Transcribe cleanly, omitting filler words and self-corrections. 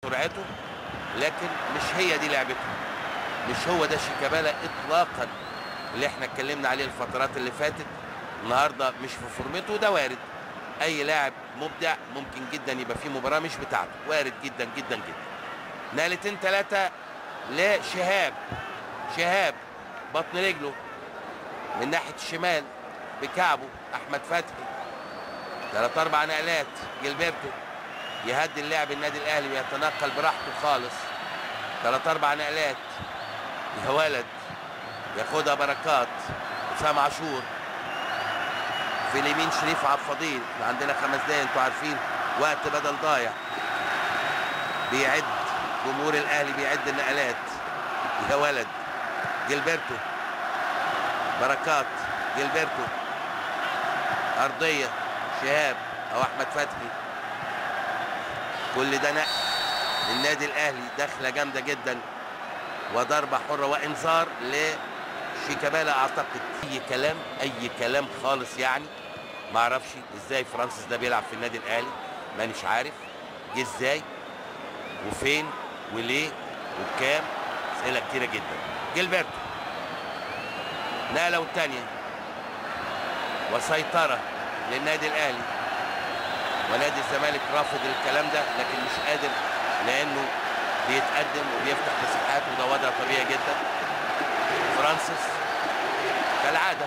سرعته، لكن مش هي دي لعبته، مش هو ده شيكابالا اطلاقا اللي احنا اتكلمنا عليه الفترات اللي فاتت. النهارده مش في فورمته، ده وارد. اي لاعب مبدع ممكن جدا يبقى في مباراه مش بتاعته، وارد جدا جدا جدا. نقلتين ثلاثه لشهاب، شهاب بطن رجله من ناحيه الشمال بكعبه احمد فتحي، 3-4 نقلات. جilberto يهدي اللاعب النادي الاهلي ويتنقل براحته خالص، 3-4 نقلات. يا ولد ياخدها بركات، حسام عاشور في اليمين شريف عبد الفضيل. عندنا 5 دقايق، انتوا عارفين وقت بدل ضايع. بيعد جمهور الاهلي، بيعد النقلات. يا ولد جilberto، بركات، جilberto، ارضيه شهاب او احمد فتحي. كل ده نقل للنادي الاهلي، دخله جامده جدا وضربه حره وانذار لشيكابالا. اعتقد اي كلام، اي كلام خالص يعني. ما اعرفش ازاي فرانسيس ده بيلعب في النادي الاهلي، مانيش عارف جه ازاي وفين وليه وبكام. اسئله كتيره جدا. جilberto نقله والثانيه وسيطره للنادي الاهلي، ونادي الزمالك رافض الكلام ده لكن مش قادر لانه بيتقدم وبيفتح مساحات، وده وضع طبيعي جدا. فرانسيس كالعاده